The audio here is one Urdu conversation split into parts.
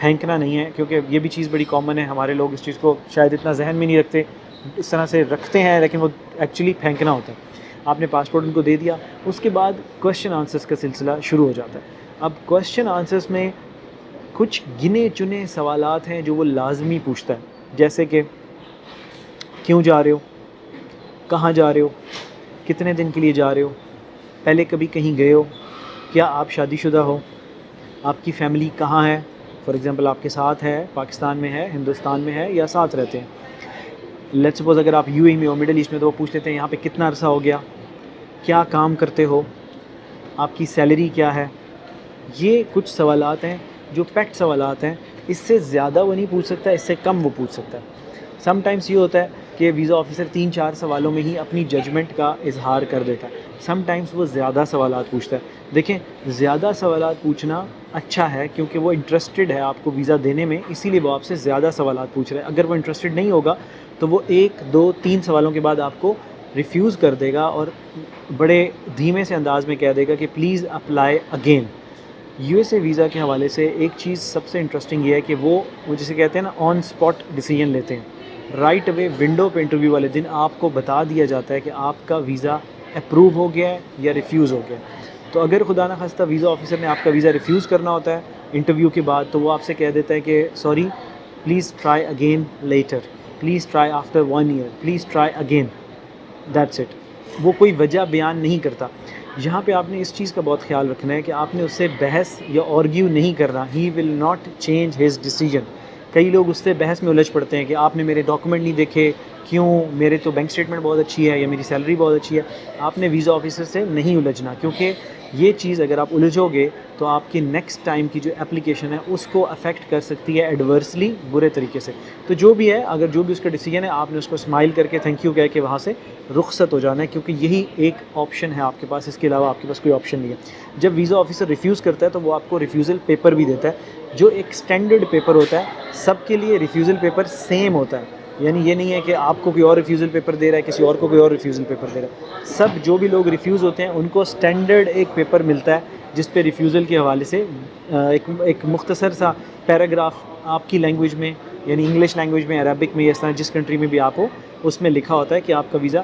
پھینکنا نہیں ہے، کیونکہ یہ بھی چیز بڑی کامن ہے، ہمارے لوگ اس چیز کو شاید اتنا ذہن میں نہیں رکھتے، اس طرح سے رکھتے ہیں لیکن وہ ایکچولی پھینکنا ہوتا ہے۔ آپ نے پاسپورٹ ان کو دے دیا، اس کے بعد کویشچن آنسرس کا سلسلہ شروع ہو جاتا ہے۔ اب کویشچن آنسرس میں کچھ گنے چنے سوالات ہیں جو وہ لازمی پوچھتا ہے، جیسے کہ کیوں جا رہے ہو، کہاں جا رہے ہو، کتنے دن کے لیے جا رہے ہو، پہلے کبھی کہیں گئے ہو، کیا آپ شادی شدہ ہو، آپ کی فیملی کہاں ہے، فار ایگزامپل آپ کے ساتھ ہے، پاکستان میں ہے، ہندوستان میں ہے، یا ساتھ رہتے ہیں۔ لیٹس سپوز اگر آپ یو اے میں ہو، مڈل ایسٹ میں، تو وہ پوچھ لیتے ہیں یہاں پہ کتنا عرصہ ہو گیا، کیا کام کرتے ہو، آپ کی سیلری کیا ہے۔ یہ کچھ سوالات ہیں جو پیٹ سوالات ہیں، اس سے زیادہ وہ نہیں پوچھ سکتا، اس سے کم وہ پوچھ سکتا ہے۔ سم ٹائمس یہ ہوتا ہے کہ ویزا آفیسر 3-4 سوالوں میں ہی اپنی ججمنٹ کا اظہار کر دیتا ہے، سم ٹائمس وہ زیادہ سوالات پوچھتا ہے۔ دیکھیں، زیادہ سوالات پوچھنا اچھا ہے کیونکہ وہ انٹرسٹڈ ہے آپ کو ویزا دینے میں، اسی لیے وہ آپ سے زیادہ سوالات پوچھ رہا ہے۔ اگر وہ انٹرسٹڈ نہیں ہوگا تو وہ 1 2 3 سوالوں کے بعد آپ کو ریفیوز کر دے گا اور بڑے دھیمے سے انداز میں کہہ دے گا کہ please apply again. U S A visa کے حوالے سے ایک چیز سب سے انٹرسٹنگ یہ ہے کہ وہ جسے کہتے ہیں نا آن اسپاٹ ڈیسیجن لیتے ہیں، رائٹ اوے ونڈو پہ انٹرویو والے دن آپ کو بتا دیا جاتا ہے کہ آپ کا ویزا اپروو ہو گیا ہے یا ریفیوز ہو گیا ہے۔ تو اگر خدا نخواستہ ویزا آفیسر نے آپ کا ویزا ریفیوز کرنا ہوتا ہے انٹرویو کے بعد، تو وہ آپ سے کہہ دیتا ہے کہ sorry, please try again later, please try after 1 year, please try again, that's it. وہ کوئی وجہ بیان نہیں کرتا۔ یہاں پہ آپ نے اس چیز کا بہت خیال رکھنا ہے کہ آپ نے اس سے بحث یا آرگیو نہیں کرنا، he will not change his decision. کئی لوگ اس سے بحث میں الجھ پڑتے ہیں کہ آپ نے میرے ڈاکومنٹ نہیں دیکھے، کیوں، میرے تو بینک اسٹیٹمنٹ بہت اچھی ہے یا میری سیلری بہت اچھی ہے۔ آپ نے ویزا آفیسر سے نہیں الجھنا، کیونکہ یہ چیز اگر آپ الجھو گے تو آپ کی نیکسٹ ٹائم کی جو اپلیکیشن ہے اس کو افیکٹ کر سکتی ہے ایڈورسلی، برے طریقے سے۔ تو جو بھی ہے، اگر جو بھی اس کا ڈیسیجن ہے، آپ نے اس کو اسمائل کر کے تھینک یو کہہ کے وہاں سے رخصت ہو جانا ہے، کیونکہ یہی ایک آپشن ہے آپ کے پاس، اس کے علاوہ آپ کے پاس کوئی آپشن نہیں ہے۔ جب ویزا آفیسر ریفیوز کرتا ہے تو وہ آپ کو ریفیوزل پیپر بھی دیتا ہے، جو ایک اسٹینڈرڈ پیپر ہوتا ہے، سب کے لیے ریفیوزل پیپر سیم ہوتا ہے۔ یعنی یہ نہیں ہے کہ آپ کو کوئی اور ریفیوزل پیپر دے رہا ہے، کسی اور کو کوئی اور ریفیوزل پیپر دے رہا ہے۔ سب جو بھی لوگ ریفیوز ہوتے ہیں ان کو اسٹینڈرڈ ایک پیپر ملتا ہے جس پہ ریفیوزل کے حوالے سے ایک مختصر سا پیراگراف آپ کی لینگویج میں، یعنی انگلش لینگویج میں، عربک میں، یا اس طرح جس کنٹری میں بھی آپ ہو، اس میں لکھا ہوتا ہے کہ آپ کا ویزا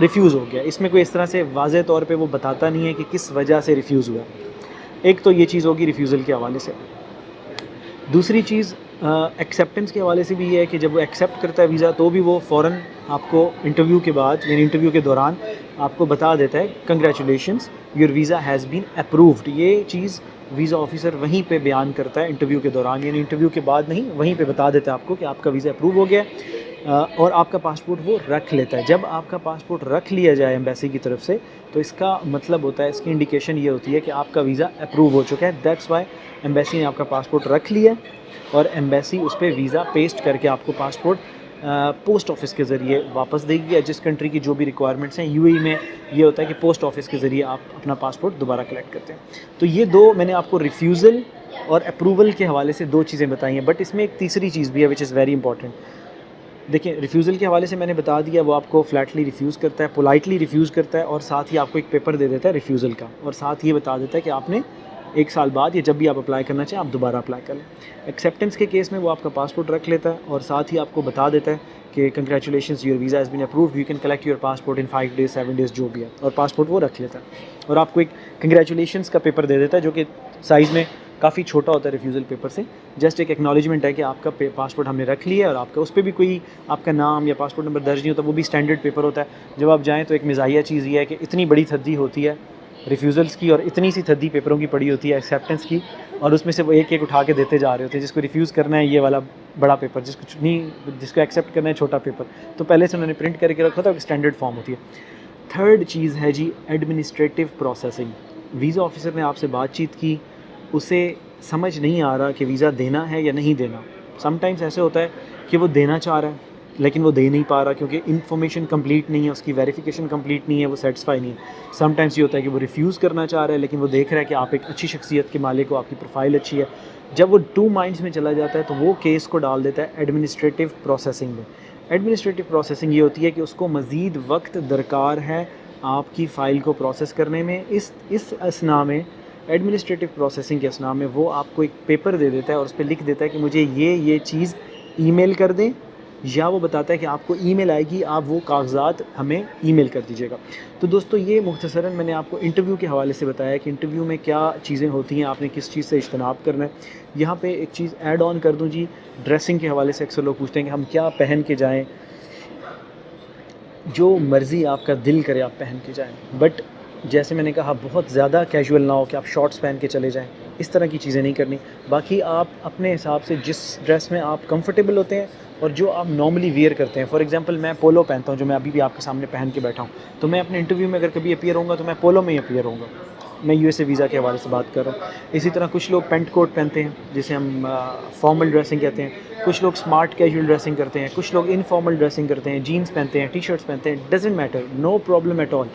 ریفیوز ہو گیا۔ اس میں کوئی اس طرح سے واضح طور پہ وہ بتاتا نہیں ہے کہ کس وجہ سے ریفیوز ہوا۔ ایک تو یہ چیز ہوگی ریفیوزل کے حوالے سے۔ دوسری چیز ایکسیپٹنس کے حوالے سے بھی یہ ہے کہ جب وہ ایکسیپٹ کرتا ہے ویزا تو بھی وہ فوراً آپ کو انٹرویو کے بعد، یعنی انٹرویو کے دوران آپ کو بتا دیتا ہے congratulations your visa has been approved. یہ چیز ویزا آفیسر وہیں پہ بیان کرتا ہے انٹرویو کے دوران، یعنی انٹرویو کے بعد نہیں، وہیں پہ بتا دیتا ہے آپ کو کہ آپ کا ویزا اپروو ہو گیا ہے، اور آپ کا پاسپورٹ وہ رکھ لیتا ہے۔ جب آپ کا پاسپورٹ رکھ لیا جائے ایمبیسی کی طرف سے تو اس کا مطلب ہوتا ہے، اس کی انڈیکیشن یہ ہوتی ہے کہ آپ کا ویزا اپروو ہو چکا ہے۔ دیٹس وائی ایمبیسی نے آپ کا پاسپورٹ رکھ لیا اور ایمبیسی اس پہ ویزا پیسٹ کر کے آپ کو پاسپورٹ پوسٹ آفس کے ذریعے واپس دے گی، یا جس کنٹری کی جو بھی ریکوائرمنٹس ہیں۔ یو اے میں یہ ہوتا ہے کہ پوسٹ آفس کے ذریعے آپ اپنا پاسپورٹ دوبارہ کلیکٹ کرتے ہیں۔ تو یہ دو میں نے آپ کو ریفیوزل اور اپروول کے حوالے سے 2 چیزیں بتائی ہیں، بٹ اس میں ایک تیسری چیز بھی ہے وچ از ویری امپورٹنٹ۔ دیکھیں، ریفیوزل کے حوالے سے میں نے بتا دیا، وہ آپ کو فلیٹلی ریفیوز کرتا ہے، پولائٹلی ریفیوز کرتا ہے، اور ساتھ ہی آپ کو ایک پیپر دے دیتا ہے ریفیوزل کا، اور ساتھ یہ بتا دیتا ہے کہ آپ نے 1 سال بعد یا جب بھی آپ اپلائی کرنا چاہیں آپ دوبارہ اپلائی کر لیں۔ ایکسیپٹنس کے کیس میں وہ آپ کا پاسپورٹ رکھ لیتا ہے اور ساتھ ہی آپ کو بتا دیتا ہے کہ congratulations your visa has been approved, you can collect your passport in 5 days 7 days جو بھی ہے، اور پاسپورٹ وہ رکھ لیتا ہے، اور آپ کو ایک کنگریچولیشنز کا پیپر دے دیتا ہے جو کہ سائز میں کافی چھوٹا ہوتا ہے ریفیوزل پیپر سے۔ جسٹ ایک ایکنالجمنٹ ہے کہ آپ کا پاسپورٹ ہم نے رکھ لیا ہے، اور آپ کا اس پہ بھی کوئی آپ کا نام یا پاسپورٹ نمبر درج نہیں ہوتا، وہ بھی اسٹینڈرڈ پیپر ہوتا ہے۔ جب آپ جائیں تو ایک مزاحیہ چیز یہ ہے کہ اتنی بڑی تھدی ہوتی ہے ریفیوزلس کی اور اتنی سی تھدی پیپروں کی پڑی ہوتی ہے ایکسیپٹنس کی، اور اس میں سے وہ ایک ایک اٹھا کے دیتے جا رہے ہوتے ہیں۔ جس کو ریفیوز کرنا ہے یہ والا بڑا پیپر، جس کو ایکسیپٹ کرنا ہے چھوٹا پیپر، تو پہلے سے انہوں نے پرنٹ کر کے رکھا تھا، ایک اسٹینڈرڈ فارم ہوتی ہے۔ تھرڈ چیز ہے جی ایڈمنسٹریٹو پروسیسنگ۔ ویزا آفیسر نے آپ سے بات چیت کی، اسے سمجھ نہیں آ رہا کہ ویزا دینا ہے یا نہیں دینا۔ سم ٹائمز ایسے ہوتا ہے کہ وہ دینا چاہ رہا ہے لیکن وہ دے نہیں پا رہا کیونکہ انفارمیشن کمپلیٹ نہیں ہے، اس کی ویریفیکیشن کمپلیٹ نہیں ہے، وہ سیٹسفائی نہیں ہے۔ سم ٹائمز یہ ہوتا ہے کہ وہ ریفیوز کرنا چاہ رہا ہے لیکن وہ دیکھ رہا ہے کہ آپ ایک اچھی شخصیت کے مالک ہو، آپ کی پروفائل اچھی ہے۔ جب وہ 2 minds میں چلا جاتا ہے تو وہ کیس کو ڈال دیتا ہے ایڈمنسٹریٹو پروسیسنگ میں۔ ایڈمنسٹریٹو پروسیسنگ یہ ہوتی ہے کہ اس کو مزید وقت درکار ہے آپ کی فائل کو پروسیس کرنے میں۔ اس اثناء میں ایڈمنسٹریٹو پروسیسنگ کے اسنا میں وہ آپ کو ایک پیپر دے دیتا ہے اور اس پہ لکھ دیتا ہے کہ مجھے یہ چیز ای میل کر دیں، یا وہ بتاتا ہے کہ آپ کو ای میل آئے گی، آپ وہ کاغذات ہمیں ای میل کر دیجیے گا۔ تو دوستو یہ مختصراً میں نے آپ کو انٹرویو کے حوالے سے بتایا کہ انٹرویو میں کیا چیزیں ہوتی ہیں، آپ نے کس چیز سے اجتناب کرنا ہے۔ یہاں پہ ایک چیز ایڈ آن کر دوں جی، ڈریسنگ کے حوالے سے اکثر لوگ پوچھتے ہیں کہ ہم کیا پہن کے جائیں۔ جو مرضی آپ کا دل کرے آپ پہن کے جائیں، بٹ جیسے میں نے کہا بہت زیادہ کیجول نہ ہو کہ آپ شارٹس پہن کے چلے جائیں، اس طرح کی چیزیں نہیں کرنی۔ باقی آپ اپنے حساب سے جس ڈریس میں آپ کمفرٹیبل ہوتے ہیں اور جو آپ نارملی ویئر کرتے ہیں، فار ایگزامپل میں پولو پہنتا ہوں جو میں ابھی بھی آپ کے سامنے پہن کے بیٹھا ہوں، تو میں اپنے انٹرویو میں اگر کبھی اپیئر ہوں گا تو میں پولو میں ہی اپیئر ہوں گا۔ میں یو ایس اے ویزا کے حوالے سے بات کر رہا ہوں۔ اسی طرح کچھ لوگ پینٹ کوٹ پہنتے ہیں جسے ہم فارمل ڈریسنگ کہتے ہیں، کچھ لوگ اسمارٹ کیجول ڈریسنگ کرتے ہیں، کچھ لوگ انفارمل ڈریسنگ کرتے ہیں، جینس پہنتے ہیں، ٹی شرٹس پہنتے ہیں، doesn't matter, no problem at all,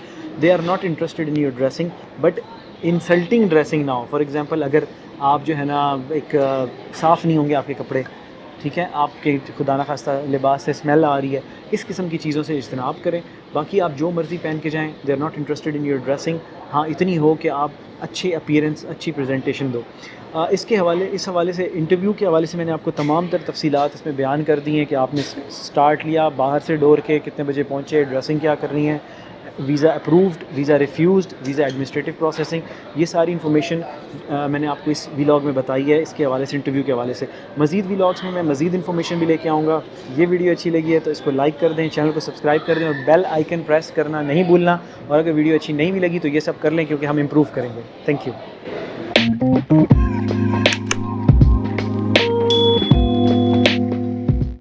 they are not interested in your dressing, but insulting dressing نہ ہو۔ فار ایگزامپل اگر آپ جو ہے نا ایک صاف نہیں ہوں گے آپ کے کپڑے، ٹھیک ہے، آپ کے خدا نخواستہ لباس سے اسمیل آ رہی ہے، اس قسم کی چیزوں سے اجتناب کریں۔ باقی آپ جو مرضی پہن کے جائیں، they are not interested in your dressing, ہاں اتنی ہو کہ آپ اچھی اپیئرنس، اچھی پریزنٹیشن دو۔ اس حوالے سے انٹرویو کے حوالے سے میں نے آپ کو تمام تر تفصیلات اس میں بیان کر دی ہیں کہ آپ نے سٹارٹ لیا، باہر سے ڈور کے کتنے بجے پہنچے، ڈریسنگ کیا کرنی ہے، visa approved, visa refused, visa administrative processing, یہ ساری انفارمیشن میں نے آپ کو اس ولاگ میں بتائی ہے، اس کے حوالے سے انٹرویو کے حوالے سے۔ مزید ولاگس میں مزید انفارمیشن بھی لے کے آؤں گا۔ یہ ویڈیو اچھی لگی ہے تو اس کو لائک کر دیں، چینل کو سبسکرائب کر دیں اور بیل آئیکن پریس کرنا نہیں بھولنا، اور اگر ویڈیو اچھی نہیں بھی لگی تو یہ سب کر لیں کیونکہ ہم امپروو کریں گے۔ Thank you.